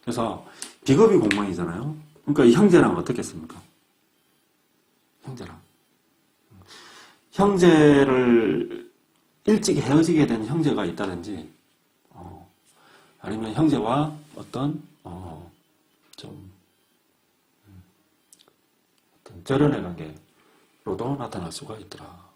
S1: 그래서 비겁이 공망이잖아요. 그러니까 이 형제랑 어떻겠습니까? 형제랑. 형제를 일찍 헤어지게 된 형제가 있다든지, 아니면 형제와 어떤 절연의 관계로도 나타날 수가 있더라.